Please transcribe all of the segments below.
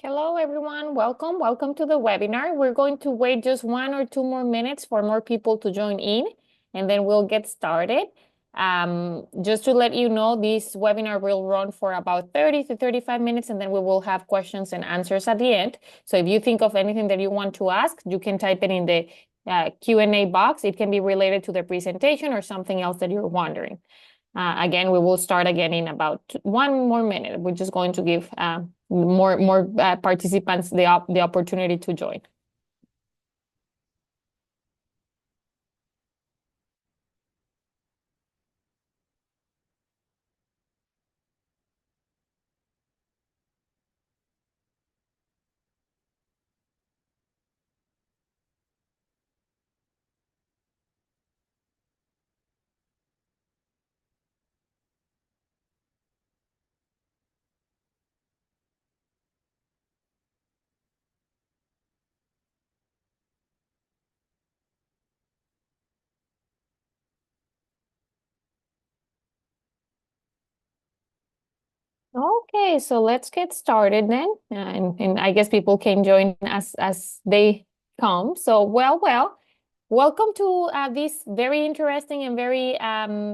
Hello, everyone. Welcome to the webinar. We're going to wait just 1 or 2 more minutes for more people to join in, and then we'll get started. Just to let you know, this webinar will run for about 30 to 35 minutes, and then we will have questions and answers at the end. So if you think of anything that you want to ask, you can type it in the Q&A box. It can be related to the presentation or something else that you're wondering. Again, we will start again in about 1 more minute. We're just going to give more participants the opportunity to join. Okay, so let's get started then. And I guess people can join as they come. So, welcome to this very interesting and very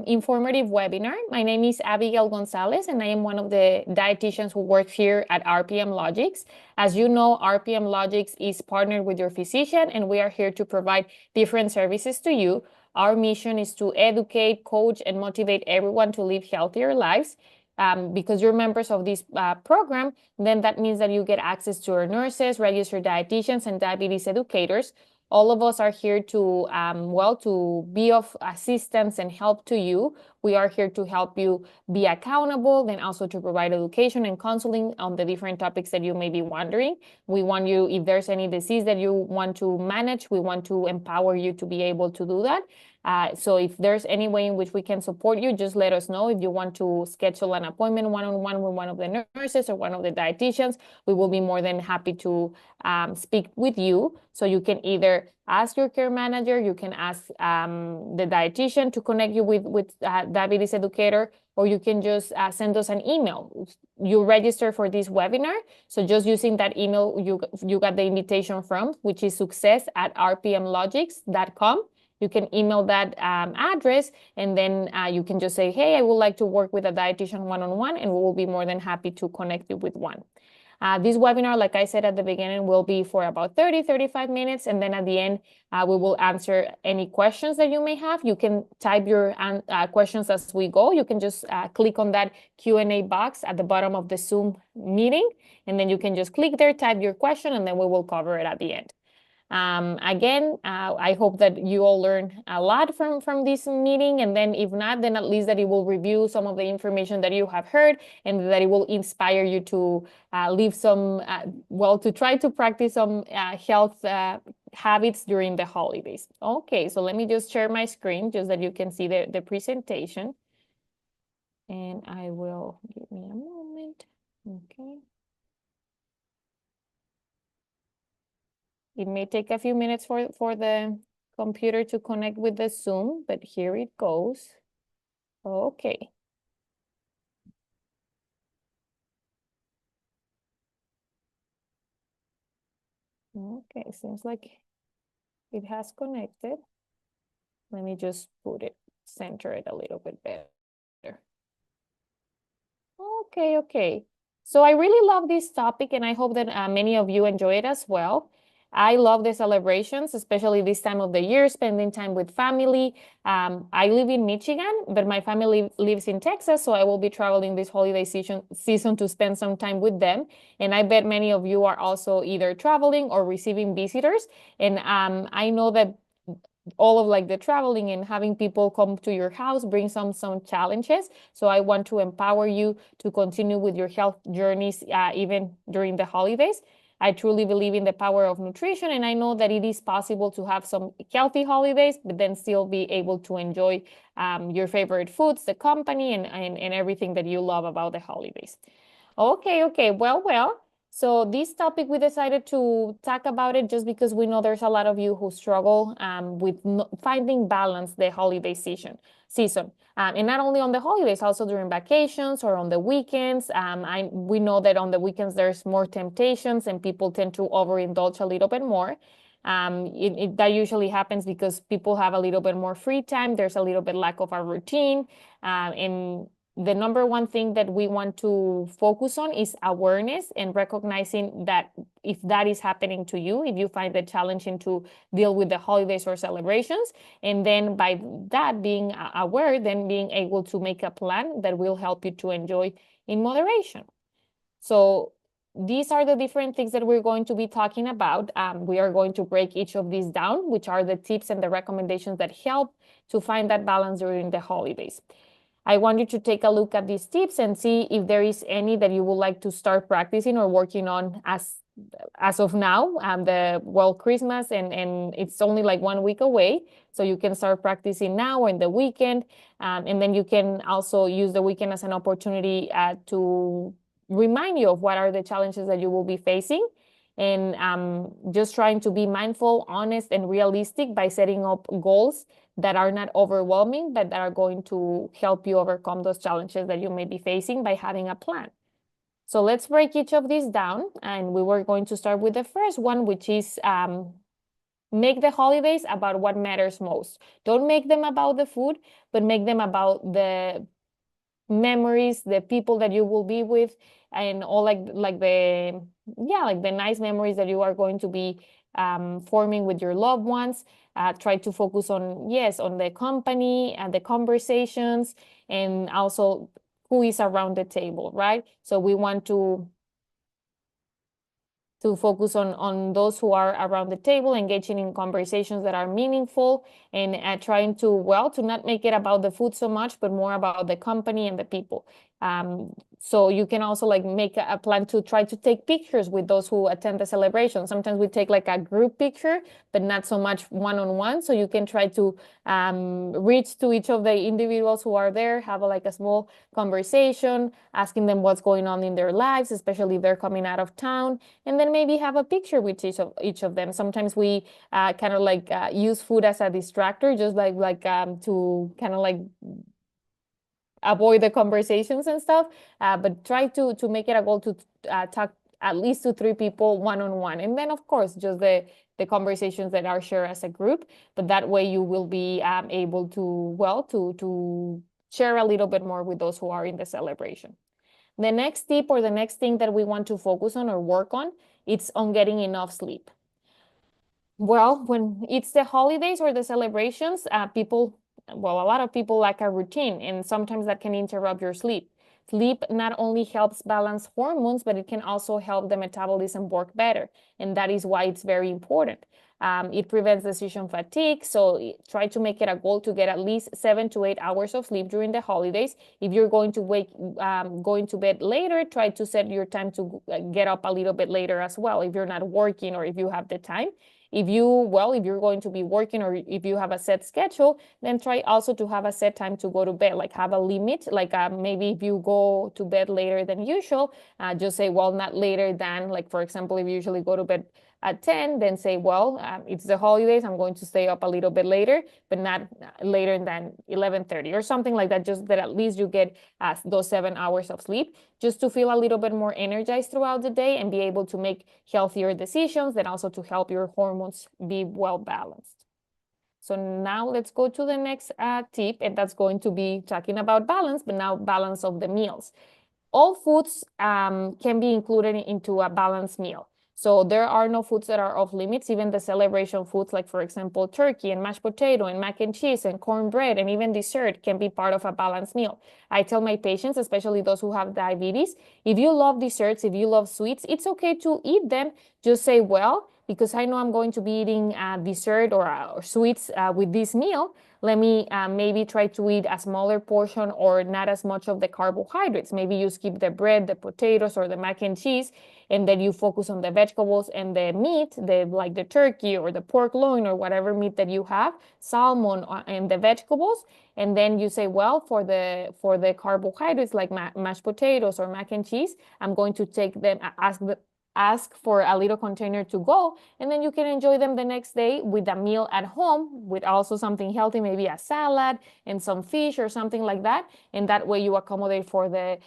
informative webinar. My name is Abigail Gonzalez, and I am one of the dietitians who work here at RPM Logix. As you know, RPM Logix is partnered with your physician, and we are here to provide different services to you. Our mission is to educate, coach, and motivate everyone to live healthier lives. Because you're members of this program, then that means that you get access to our nurses, registered dietitians, and diabetes educators. All of us are here to, to be of assistance and help to you. We are here to help you be accountable, then also to provide education and counseling on the different topics that you may be wondering. We want you, if there's any disease that you want to manage, we want to empower you to be able to do that. So if there's any way in which we can support you, just let us know. If you want to schedule an appointment one-on-one with one of the nurses or one of the dietitians, we will be more than happy to speak with you. So you can either ask your care manager, you can ask the dietitian to connect you with diabetes educator, or you can just send us an email. You register for this webinar, so just using that email you got the invitation from, which is success@rpmlogix.com. You can email that address, and then you can just say, hey, I would like to work with a dietitian one-on-one, and we will be more than happy to connect you with one. This webinar, like I said at the beginning, will be for about 35 minutes, and then at the end, we will answer any questions that you may have. You can type your questions as we go. You can just click on that Q&A box at the bottom of the Zoom meeting, and then you can just click there, type your question, and then we will cover it at the end. Again, I hope that you all learn a lot from this meeting, and then if not, then at least that it will review some of the information that you have heard, and that it will inspire you to live some, to try to practice some health habits during the holidays. Okay, so let me just share my screen just that you can see the presentation. And I will, give me a moment. Okay. It may take a few minutes for the computer to connect with the Zoom, but here it goes. Okay. Okay, seems like it has connected. Let me just center it a little bit better. Okay. So I really love this topic, and I hope that many of you enjoy it as well. I love the celebrations, especially this time of the year, spending time with family. I live in Michigan, but my family lives in Texas, so I will be traveling this holiday season to spend some time with them. And I bet many of you are also either traveling or receiving visitors. And I know that all of like the traveling and having people come to your house brings some challenges. So I want to empower you to continue with your health journeys even during the holidays. I truly believe in the power of nutrition, and I know that it is possible to have some healthy holidays, but then still be able to enjoy your favorite foods, the company, and everything that you love about the holidays. Okay. Well. So this topic, we decided to talk about it just because we know there's a lot of you who struggle with finding balance the holiday season. season. And not only on the holidays, also during vacations or on the weekends. We know that on the weekends there's more temptations and people tend to overindulge a little bit more. That usually happens because people have a little bit more free time. There's a little bit lack of a routine. And the number one thing that we want to focus on is awareness and recognizing that if that is happening to you, if you find it challenging to deal with the holidays or celebrations, and then by that being aware, then being able to make a plan that will help you to enjoy in moderation. So these are the different things that we're going to be talking about. We are going to break each of these down, which are the tips and the recommendations that help to find that balance during the holidays. I want you to take a look at these tips and see if there is any that you would like to start practicing or working on as of now. Christmas and it's only like 1 week away, so you can start practicing now or in the weekend, and then you can also use the weekend as an opportunity to remind you of what are the challenges that you will be facing, and just trying to be mindful, honest, and realistic by setting up goals that are not overwhelming, but that are going to help you overcome those challenges that you may be facing by having a plan. So let's break each of these down, and we were going to start with the first one, which is make the holidays about what matters most. Don't make them about the food, but make them about the memories, the people that you will be with, and all like the nice memories that you are going to be forming with your loved ones. Try to focus on the company and the conversations, and also who is around the table, right? So we want to focus on those who are around the table, engaging in conversations that are meaningful, and trying to not make it about the food so much, but more about the company and the people. So you can also like make a plan to try to take pictures with those who attend the celebration. Sometimes we take like a group picture, but not so much one-on-one. So you can try to reach to each of the individuals who are there, have a small conversation, asking them what's going on in their lives, especially if they're coming out of town, and then maybe have a picture with each of them. Sometimes we kind of use food as a distractor, just to kind of avoid the conversations and stuff, but try to make it a goal to talk at least to 3 people one-on-one, and then of course just the conversations that are shared as a group. But that way you will be able to share a little bit more with those who are in the celebration. The next tip or the next thing that we want to focus on or work on, it's on getting enough sleep. Well, when it's the holidays or the celebrations, a lot of people lack a routine, and sometimes that can interrupt your sleep. Sleep not only helps balance hormones, but it can also help the metabolism work better, and that is why it's very important. It prevents decision fatigue, so try to make it a goal to get at least 7 to 8 hours of sleep during the holidays. If you're going to bed later, try to set your time to get up a little bit later as well, if you're not working or if you have the time. If you're going to be working or if you have a set schedule, then try also to have a set time to go to bed, like have a limit, maybe if you go to bed later than usual, just say, not later than, for example, if you usually go to bed at 10, then say, it's the holidays, I'm going to stay up a little bit later, but not later than 11:30 or something like that, just that at least you get those 7 hours of sleep, just to feel a little bit more energized throughout the day and be able to make healthier decisions, and also to help your hormones be well balanced. So now let's go to the next tip, and that's going to be talking about balance, but now balance of the meals. All foods can be included into a balanced meal. So there are no foods that are off limits. Even the celebration foods, like for example, turkey and mashed potato and mac and cheese and cornbread and even dessert, can be part of a balanced meal. I tell my patients, especially those who have diabetes, if you love desserts, if you love sweets, it's okay to eat them. Just say, because I know I'm going to be eating dessert or sweets with this meal, let me maybe try to eat a smaller portion or not as much of the carbohydrates. Maybe you skip the bread, the potatoes, or the mac and cheese, and then you focus on the vegetables and the meat, like the turkey or the pork loin or whatever meat that you have, salmon and the vegetables. And then you say, for the carbohydrates like mashed potatoes or mac and cheese, I'm going to take them, ask for a little container to go, and then you can enjoy them the next day with a meal at home with also something healthy, maybe a salad and some fish or something like that. And that way you accommodate for the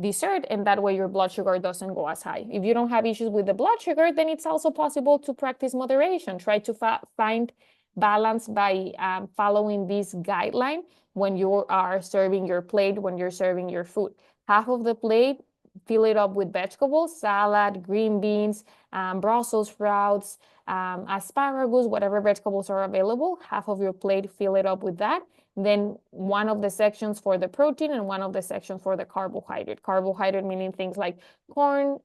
dessert, and that way your blood sugar doesn't go as high. If you don't have issues with the blood sugar, then it's also possible to practice moderation. Try to find balance by following this guideline when you are serving your plate, when you're serving your food. Half of the plate, fill it up with vegetables, salad, green beans, Brussels sprouts, asparagus, whatever vegetables are available. Half of your plate, fill it up with that. Then one of the sections for the protein and one of the sections for the carbohydrate. Carbohydrate meaning things like corn,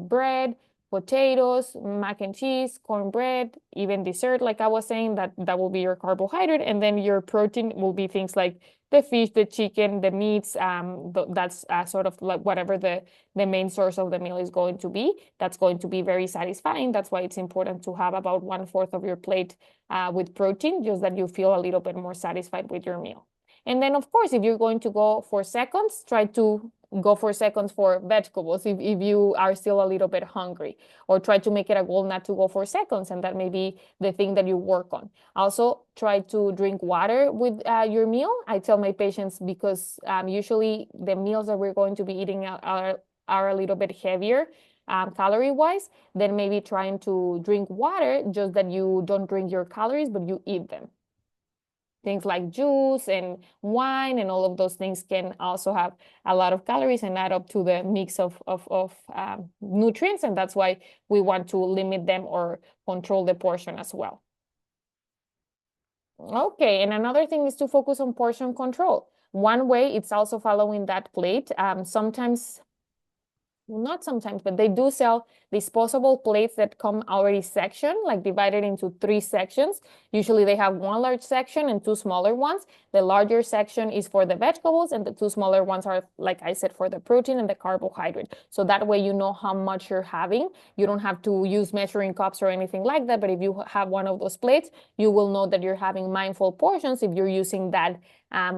bread, potatoes, mac and cheese, cornbread, even dessert, like I was saying, that will be your carbohydrate. And then your protein will be things like the fish, the chicken, the meats. That's sort of like whatever the main source of the meal is going to be. That's going to be very satisfying. That's why it's important to have about 1/4 of your plate with protein, just that you feel a little bit more satisfied with your meal. And then, of course, if you're going to go for seconds, try to go for seconds for vegetables if you are still a little bit hungry, or try to make it a goal not to go for seconds, and that may be the thing that you work on. Also, try to drink water with your meal. I tell my patients, because usually the meals that we're going to be eating are a little bit heavier calorie-wise, then maybe trying to drink water, just that you don't drink your calories, but you eat them. Things like juice and wine and all of those things can also have a lot of calories and add up to the mix of nutrients. And that's why we want to limit them or control the portion as well. Okay, and another thing is to focus on portion control. One way, it's also following that plate. Sometimes, not sometimes, but they do sell disposable plates that come already sectioned, like divided into 3 sections. Usually they have 1 large section and 2 smaller ones. The larger section is for the vegetables, and the 2 smaller ones are, like I said, for the protein and the carbohydrate. So that way you know how much you're having. You don't have to use measuring cups or anything like that, but if you have one of those plates, you will know that you're having mindful portions if you're using that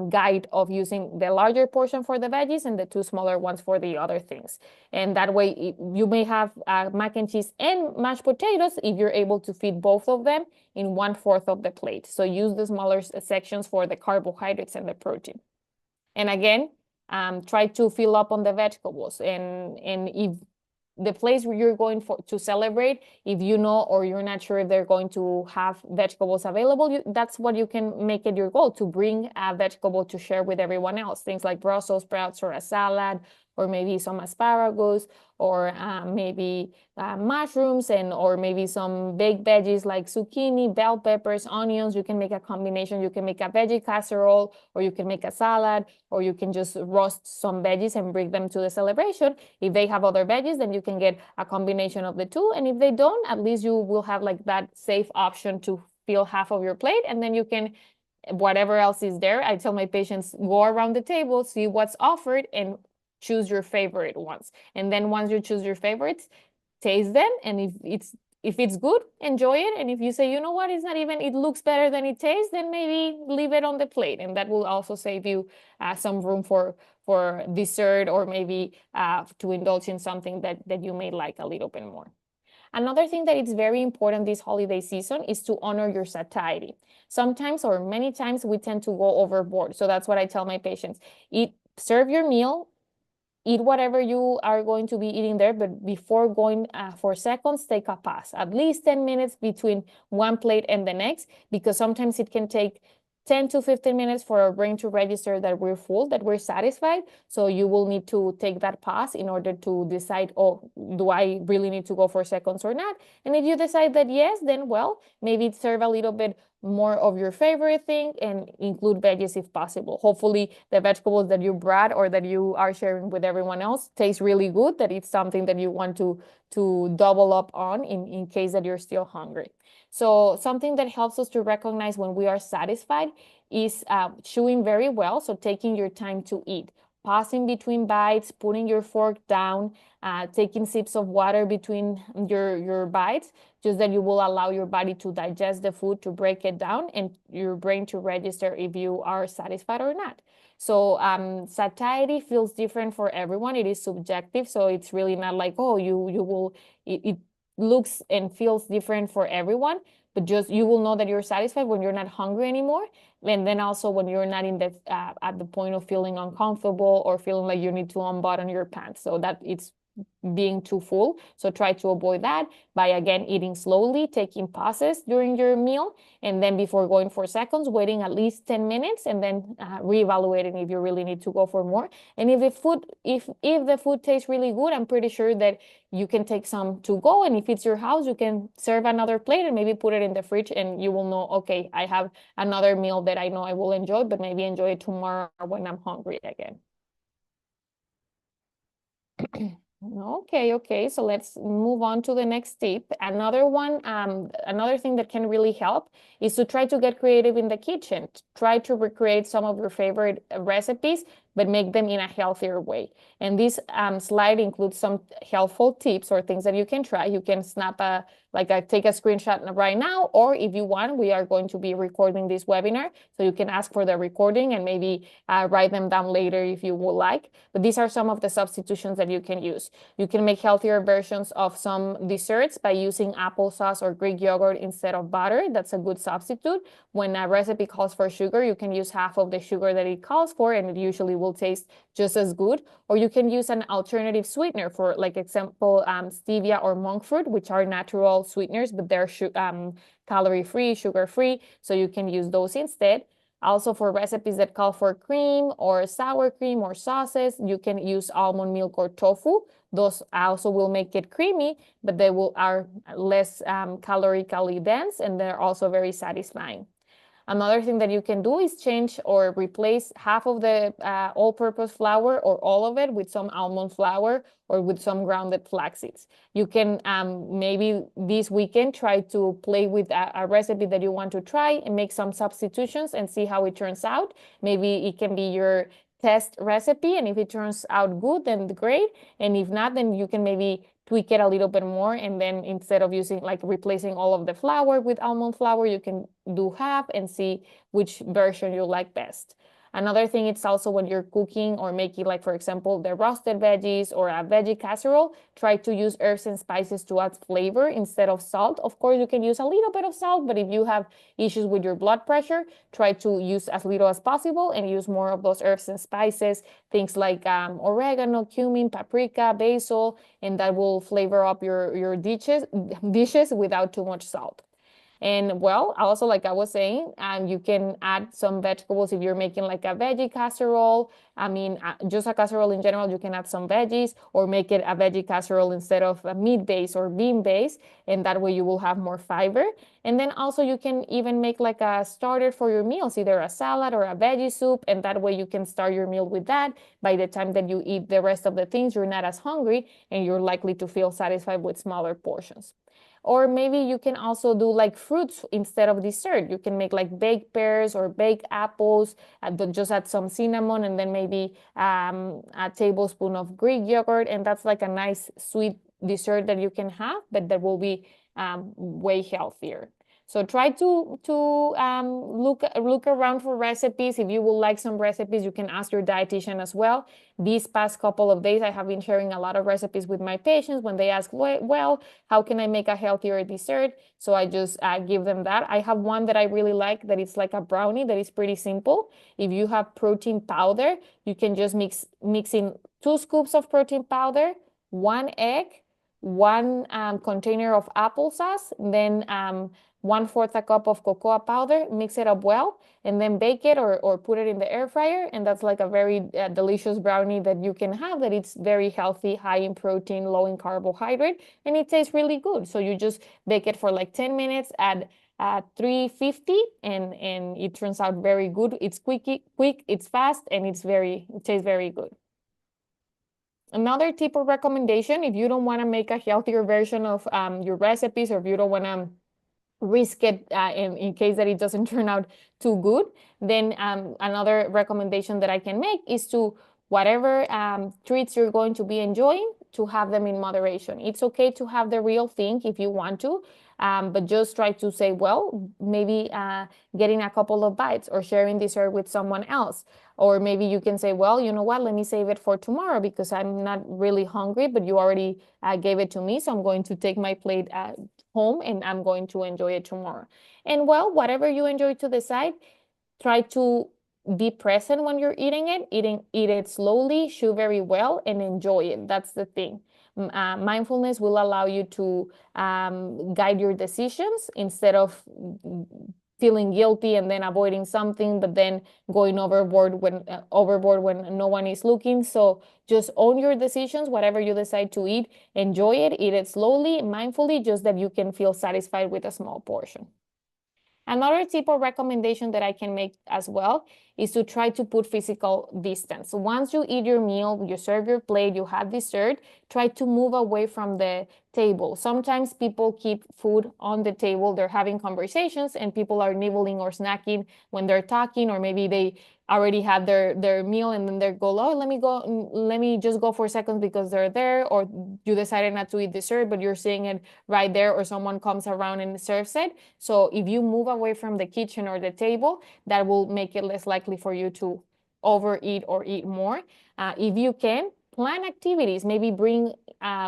guide of using the larger portion for the veggies and the 2 smaller ones for the other things. And that way you may have mac and cheese and mashed potatoes if you're able to feed both of them in 1/4 of the plate. So use the smaller sections for the carbohydrates and the protein. And again, try to fill up on the vegetables. And if the place where you're going to celebrate, if you know or you're not sure if they're going to have vegetables available, that's what you can make it your goal, to bring a vegetable to share with everyone else. Things like Brussels sprouts or a salad, or maybe some asparagus, or maybe mushrooms, or maybe some baked veggies like zucchini, bell peppers, onions. You can make a combination. You can make a veggie casserole, or you can make a salad, or you can just roast some veggies and bring them to the celebration. If they have other veggies, then you can get a combination of the two. And if they don't, at least you will have like that safe option to fill half of your plate, and then you can, whatever else is there, I tell my patients, go around the table, see what's offered, and choose your favorite ones. And then once you choose your favorites, taste them, and if it's good, enjoy it. And if you say, you know what, it's not even, it looks better than it tastes, then maybe leave it on the plate, and that will also save you some room for dessert, or maybe to indulge in something that you may like a little bit more. Another thing that is very important this holiday season is to honor your satiety. Sometimes, or many times, we tend to go overboard. So that's what I tell my patients. Serve your meal, eat whatever you are going to be eating there, but before going for seconds, take a pause, at least 10 minutes between one plate and the next, because sometimes it can take 10 to 15 minutes for our brain to register that we're full, that we're satisfied. So you will need to take that pause in order to decide, oh, do I really need to go for seconds or not? And if you decide that yes, then well, maybe serve a little bit more of your favorite thing and include veggies if possible. Hopefully the vegetables that you brought or that you are sharing with everyone else taste really good, that it's something that you want to double up on in case that you're still hungry. So something that helps us to recognize when we are satisfied is chewing very well. So taking your time to eat, pausing between bites, putting your fork down, taking sips of water between your bites, just that you will allow your body to digest the food, to break it down, and your brain to register if you are satisfied or not. So satiety feels different for everyone. It is subjective. So it's really not like, oh, you will, it looks and feels different for everyone, but just you will know that you're satisfied when you're not hungry anymore. And then also when you're not in the at the point of feeling uncomfortable or feeling like you need to unbutton your pants. So that it's being too full. So try to avoid that by, again, eating slowly, taking pauses during your meal, and then before going for seconds, waiting at least 10 minutes, and then reevaluating if you really need to go for more. And if the food tastes really good, I'm pretty sure that you can take some to go. And if it's your house, you can serve another plate and maybe put it in the fridge, and you will know, okay, I have another meal that I know I will enjoy, but maybe enjoy it tomorrow when I'm hungry again. Okay. So let's move on to the next tip. Another thing that can really help is to try to get creative in the kitchen. Try to recreate some of your favorite recipes, but make them in a healthier way. And this slide includes some helpful tips or things that you can try. You can take a screenshot right now, or if you want, we are going to be recording this webinar, so you can ask for the recording and maybe write them down later if you would like. But these are some of the substitutions that you can use. You can make healthier versions of some desserts by using applesauce or Greek yogurt instead of butter. That's a good substitute. When a recipe calls for sugar, you can use half of the sugar that it calls for, and it usually will taste just as good. Or you can use an alternative sweetener, for like example, stevia or monk fruit, which are natural sweeteners, but they're calorie-free, sugar-free, so you can use those instead. Also, for recipes that call for cream or sour cream or sauces, you can use almond milk or tofu. Those also will make it creamy, but they are less calorically dense, and they're also very satisfying. Another thing that you can do is change or replace half of the all-purpose flour or all of it with some almond flour or with some grounded flax seeds. You can maybe this weekend try to play with a recipe that you want to try and make some substitutions and see how it turns out. Maybe it can be your test recipe, and if it turns out good, then great. And if not, then you can maybe tweak it a little bit more, and then instead of replacing all of the flour with almond flour, you can do half and see which version you like best. Another thing, it's also when you're cooking or making, like, for example, the roasted veggies or a veggie casserole, try to use herbs and spices to add flavor instead of salt. Of course, you can use a little bit of salt, but if you have issues with your blood pressure, try to use as little as possible and use more of those herbs and spices, things like oregano, cumin, paprika, basil, and that will flavor up your dishes without too much salt. And well, also, like I was saying, you can add some vegetables if you're making like a veggie casserole. I mean, just a casserole in general, you can add some veggies or make it a veggie casserole instead of a meat base or bean base. And that way you will have more fiber. And then also you can even make like a starter for your meals, either a salad or a veggie soup. And that way you can start your meal with that. By the time that you eat the rest of the things, you're not as hungry and you're likely to feel satisfied with smaller portions. Or maybe you can also do like fruits instead of dessert. You can make like baked pears or baked apples, just add some cinnamon and then maybe a tablespoon of Greek yogurt. And that's like a nice sweet dessert that you can have, but that will be way healthier. So try to look around for recipes. If you would like some recipes, you can ask your dietitian as well. These past couple of days, I have been sharing a lot of recipes with my patients when they ask, well, how can I make a healthier dessert? So I just give them that. I have one that I really like that it's like a brownie that is pretty simple. If you have protein powder, you can just mix in 2 scoops of protein powder, 1 egg, 1 container of applesauce, then 1/4 a cup of cocoa powder, mix it up well, and then bake it or put it in the air fryer. And that's like a very delicious brownie that you can have, that it's very healthy, high in protein, low in carbohydrate, and it tastes really good. So you just bake it for like 10 minutes at 350, and it turns out very good. It's quick, it's fast, and it tastes very good. Another tip or recommendation, if you don't want to make a healthier version of your recipes, or if you don't want to risk it in case that it doesn't turn out too good, then another recommendation that I can make is to, whatever treats you're going to be enjoying, to have them in moderation. It's okay to have the real thing if you want to, but just try to say, well, maybe getting a couple of bites or sharing dessert with someone else. Or maybe you can say, well, you know what, let me save it for tomorrow because I'm not really hungry, but you already gave it to me. So I'm going to take my plate home and I'm going to enjoy it tomorrow. And well, whatever you enjoy to decide, try to be present when you're eating it, eat it slowly, chew very well, and enjoy it. That's the thing. Mindfulness will allow you to guide your decisions instead of feeling guilty and then avoiding something, but then going overboard when no one is looking. So just own your decisions, whatever you decide to enjoy it, eat it slowly, mindfully, just that you can feel satisfied with a small portion. Another tip or recommendation that I can make as well is to try to put physical distance. So once you eat your meal, you serve your plate, you have dessert, try to move away from the table. Sometimes people keep food on the table, they're having conversations and people are nibbling or snacking when they're talking, or maybe they already had their meal and then they go, oh, let me just go for seconds because they're there, or you decided not to eat dessert, but you're seeing it right there, or someone comes around and serves it. So if you move away from the kitchen or the table, that will make it less likely for you to overeat or eat more. If you can, plan activities, maybe bring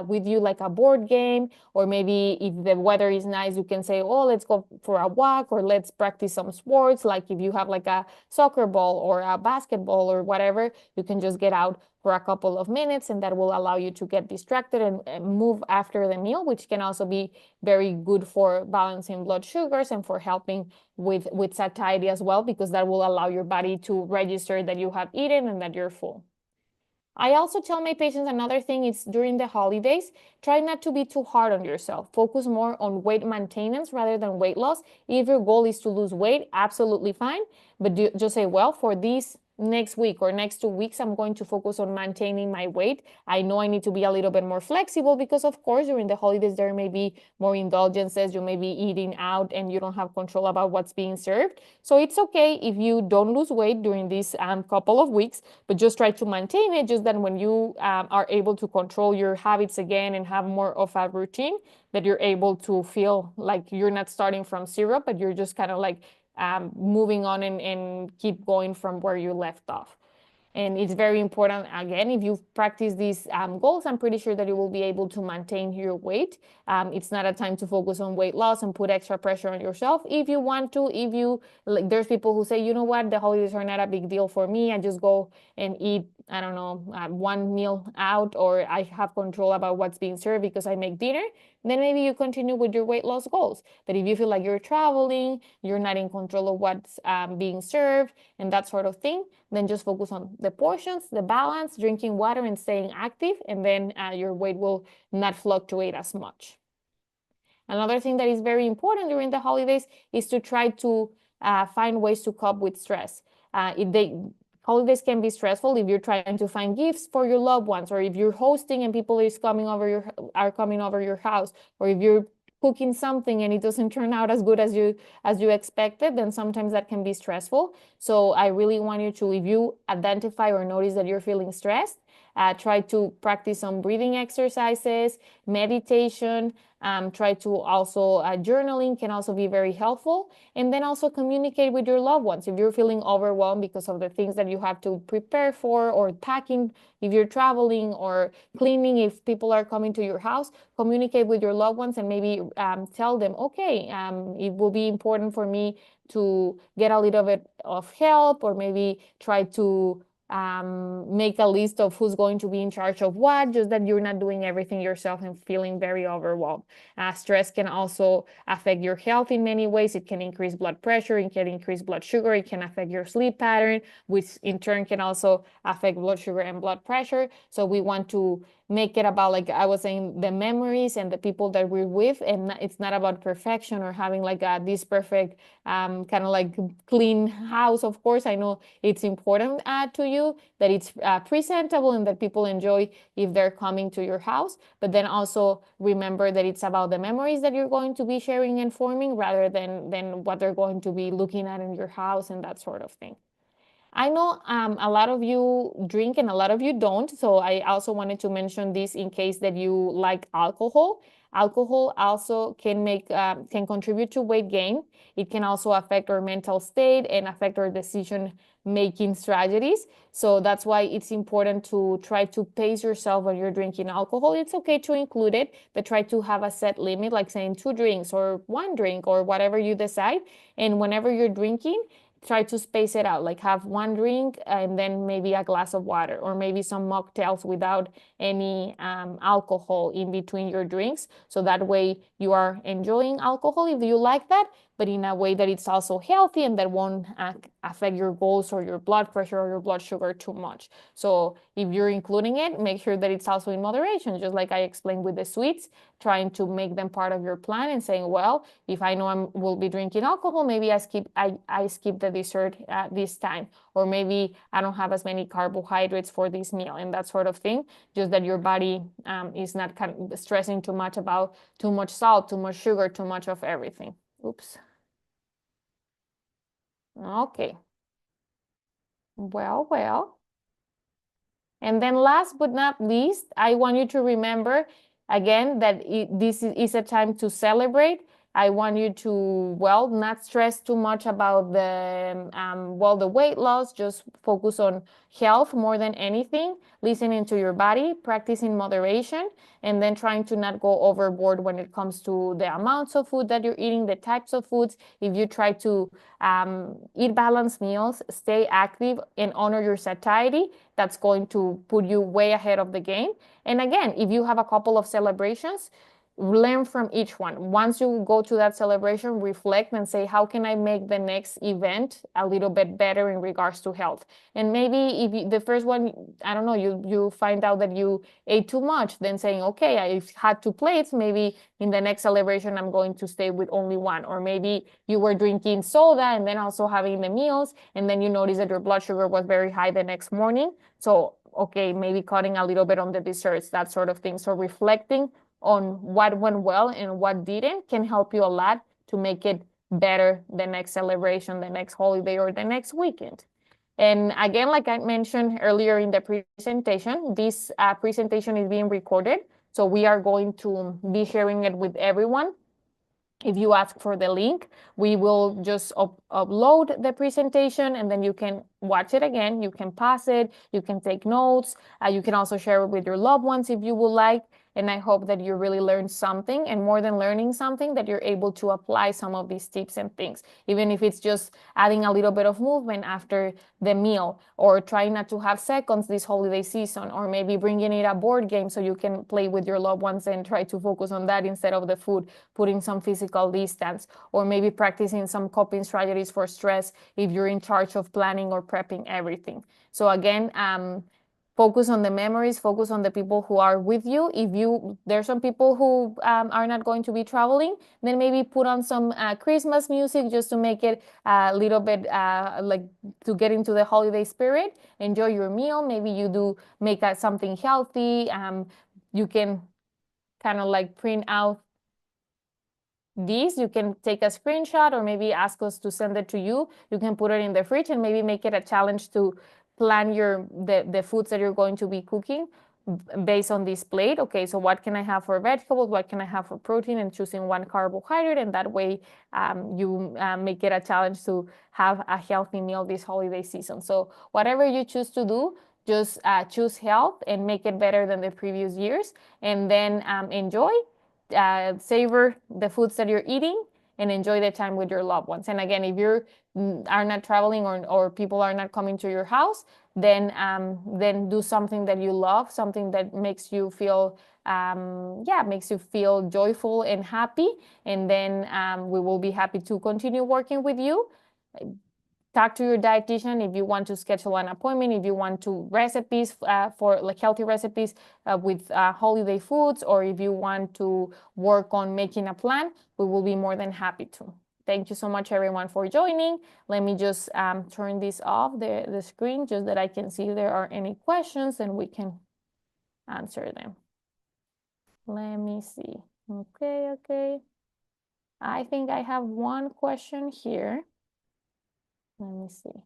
with you like a board game, or maybe if the weather is nice, you can say, oh, let's go for a walk, or let's practice some sports. Like if you have like a soccer ball or a basketball or whatever, you can just get out for a couple of minutes, and that will allow you to get distracted and move after the meal, which can also be very good for balancing blood sugars and for helping with satiety as well, because that will allow your body to register that you have eaten and that you're full. I also tell my patients another thing is during the holidays, try not to be too hard on yourself. Focus more on weight maintenance rather than weight loss. If your goal is to lose weight, absolutely fine. But just say, well, for these next week or next 2 weeks, I'm going to focus on maintaining my weight. I know I need to be a little bit more flexible because, of course, during the holidays, there may be more indulgences. You may be eating out and you don't have control about what's being served. So it's okay if you don't lose weight during these couple of weeks, but just try to maintain it. Just that when you are able to control your habits again and have more of a routine, that you're able to feel like you're not starting from zero, but you're just kind of like moving on and keep going from where you left off. And it's very important, again, if you practice these goals, I'm pretty sure that you will be able to maintain your weight. It's not a time to focus on weight loss and put extra pressure on yourself. If you want to, like, there's people who say, you know what, the holidays are not a big deal for me. I just go and eat, I don't know, one meal out, or I have control about what's being served because I make dinner. Then maybe you continue with your weight loss goals. But if you feel like you're traveling, you're not in control of what's being served and that sort of thing, then just focus on the portions, the balance, drinking water and staying active, and then your weight will not fluctuate as much. Another thing that is very important during the holidays is to try to find ways to cope with stress. Holidays can be stressful if you're trying to find gifts for your loved ones, or if you're hosting and people are coming over your house, or if you're cooking something and it doesn't turn out as good as you expected, then sometimes that can be stressful. So I really want you to, if you identify or notice that you're feeling stressed, try to practice some breathing exercises, meditation. Try to also journaling can also be very helpful. And then also communicate with your loved ones. If you're feeling overwhelmed because of the things that you have to prepare for, or packing if you're traveling, or cleaning if people are coming to your house, communicate with your loved ones and maybe tell them, okay, it will be important for me to get a little bit of help, or maybe try to make a list of who's going to be in charge of what, just that you're not doing everything yourself and feeling very overwhelmed. Stress can also affect your health in many ways. It can increase blood pressure, it can increase blood sugar, it can affect your sleep pattern, which in turn can also affect blood sugar and blood pressure. So we want to make it about, like I was saying, the memories and the people that we're with, and it's not about perfection or having like this perfect kind of like clean house. Of course, I know it's important to you that it's presentable and that people enjoy if they're coming to your house, but then also remember that it's about the memories that you're going to be sharing and forming, rather than what they're going to be looking at in your house and that sort of thing. I know a lot of you drink and a lot of you don't. So I also wanted to mention this in case that you like alcohol. Alcohol also can contribute to weight gain. It can also affect our mental state and affect our decision making strategies. So that's why it's important to try to pace yourself when you're drinking alcohol. It's okay to include it, but try to have a set limit, like saying 2 drinks or 1 drink or whatever you decide. And whenever you're drinking, try to space it out, like have 1 drink and then maybe a glass of water, or maybe some mocktails without any alcohol in between your drinks. So that way you are enjoying alcohol if you like that, but in a way that it's also healthy and that won't affect your goals or your blood pressure or your blood sugar too much. So if you're including it, make sure that it's also in moderation, just like I explained with the sweets, trying to make them part of your plan and saying, well, if I know I will be drinking alcohol, maybe I skip the dessert this time, or maybe I don't have as many carbohydrates for this meal and that sort of thing. Just that your body is not kind of stressing too much about too much salt, too much sugar, too much of everything. Oops. Okay. Well. And then last but not least, I want you to remember again that this is a time to celebrate. I want you to, well, not stress too much about the weight loss. Just focus on health more than anything, listening to your body, practicing moderation, and then trying to not go overboard when it comes to the amounts of food that you're eating, the types of foods. If you try to eat balanced meals, stay active, and honor your satiety, that's going to put you way ahead of the game. And again, if you have a couple of celebrations, learn from each one. Once you go to that celebration, reflect and say, how can I make the next event a little bit better in regards to health? And maybe if the first one, I don't know, you find out that you ate too much, then saying, okay, I've had 2 plates, maybe in the next celebration, I'm going to stay with only one. Or maybe you were drinking soda and then also having the meals, and then you notice that your blood sugar was very high the next morning. So, okay, maybe cutting a little bit on the desserts, that sort of thing. So reflecting on what went well and what didn't can help you a lot to make it better the next celebration, the next holiday, or the next weekend. And again, like I mentioned earlier in the presentation, this presentation is being recorded. So we are going to be sharing it with everyone. If you ask for the link, we will just upload the presentation and then you can watch it again. You can pause it, you can take notes, you can also share it with your loved ones if you would like. And I hope that you really learned something, and more than learning something, that you're able to apply some of these tips and things, even if it's just adding a little bit of movement after the meal, or trying not to have seconds this holiday season, or maybe bringing it a board game so you can play with your loved ones and try to focus on that instead of the food, putting some physical distance, or maybe practicing some coping strategies for stress if you're in charge of planning or prepping everything. So again, focus on the memories, focus on the people who are with you. If there's some people who are not going to be traveling, then maybe put on some Christmas music just to make it a little bit like to get into the holiday spirit. Enjoy your meal. Maybe you do make something healthy. You can kind of like print out these. You can take a screenshot or maybe ask us to send it to you. You can put it in the fridge and maybe make it a challenge to plan the foods that you're going to be cooking based on this plate. Okay, so what can I have for vegetables? What can I have for protein? And choosing one carbohydrate. And that way you make it a challenge to have a healthy meal this holiday season. So whatever you choose to do, just choose health and make it better than the previous years. And then enjoy, savor the foods that you're eating, and enjoy the time with your loved ones. And again, if you are not traveling, or people are not coming to your house, then do something that you love, something that makes you feel makes you feel joyful and happy. And then we will be happy to continue working with you. Talk to your dietitian if you want to schedule an appointment, if you want to recipes for like healthy recipes with holiday foods, or if you want to work on making a plan, we will be more than happy to. Thank you so much, everyone, for joining. Let me just turn this off, the screen, just that I can see if there are any questions and we can answer them. Let me see. Okay. I think I have one question here. Let me see.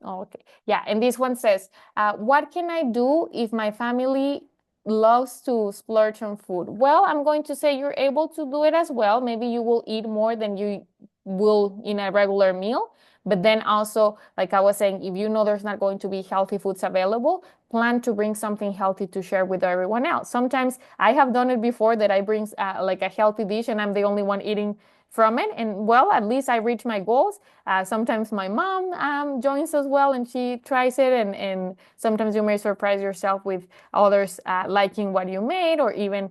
Okay. Yeah. And this one says, what can I do if my family loves to splurge on food? Well, I'm going to say you're able to do it as well. Maybe you will eat more than you will in a regular meal. But then also, like I was saying, if you know there's not going to be healthy foods available, plan to bring something healthy to share with everyone else. Sometimes I have done it before that I bring like a healthy dish and I'm the only one eating from it. And well, at least I reach my goals. Sometimes my mom joins as well and she tries it. And sometimes you may surprise yourself with others liking what you made or even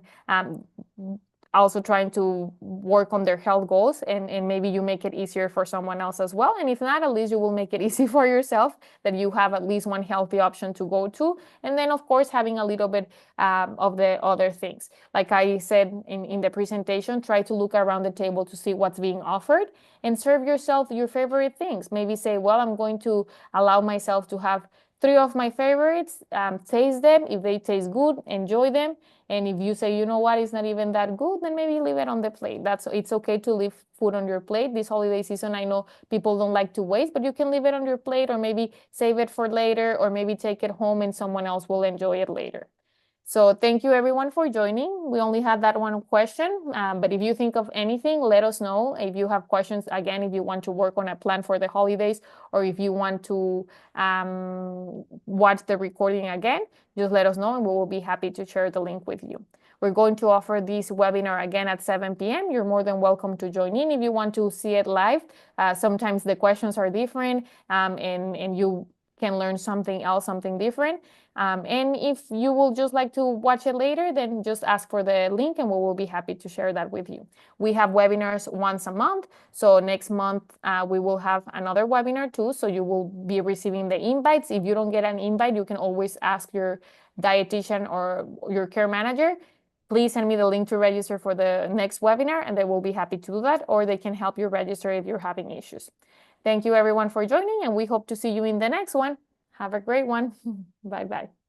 also trying to work on their health goals and maybe you make it easier for someone else as well. And if not, at least you will make it easy for yourself that you have at least one healthy option to go to. And then of course, having a little bit of the other things. Like I said in the presentation, try to look around the table to see what's being offered and serve yourself your favorite things. Maybe say, well, I'm going to allow myself to have 3 of my favorites, taste them. If they taste good, enjoy them. And if you say, you know what, it's not even that good, then maybe leave it on the plate. It's okay to leave food on your plate. This holiday season, I know people don't like to waste, but you can leave it on your plate or maybe save it for later or maybe take it home and someone else will enjoy it later. So thank you everyone for joining. We only had that one question, but if you think of anything, let us know. If you have questions, again, if you want to work on a plan for the holidays or if you want to watch the recording again, just let us know and we will be happy to share the link with you. We're going to offer this webinar again at 7 p.m. You're more than welcome to join in if you want to see it live. Sometimes the questions are different and you can learn something else, something different. And if you will just like to watch it later, then just ask for the link and we will be happy to share that with you. We have webinars once a month. So next month, we will have another webinar too. So you will be receiving the invites. If you don't get an invite, you can always ask your dietitian or your care manager. Please send me the link to register for the next webinar and they will be happy to do that, or they can help you register if you're having issues. Thank you everyone for joining and we hope to see you in the next one. Have a great one. Bye-bye.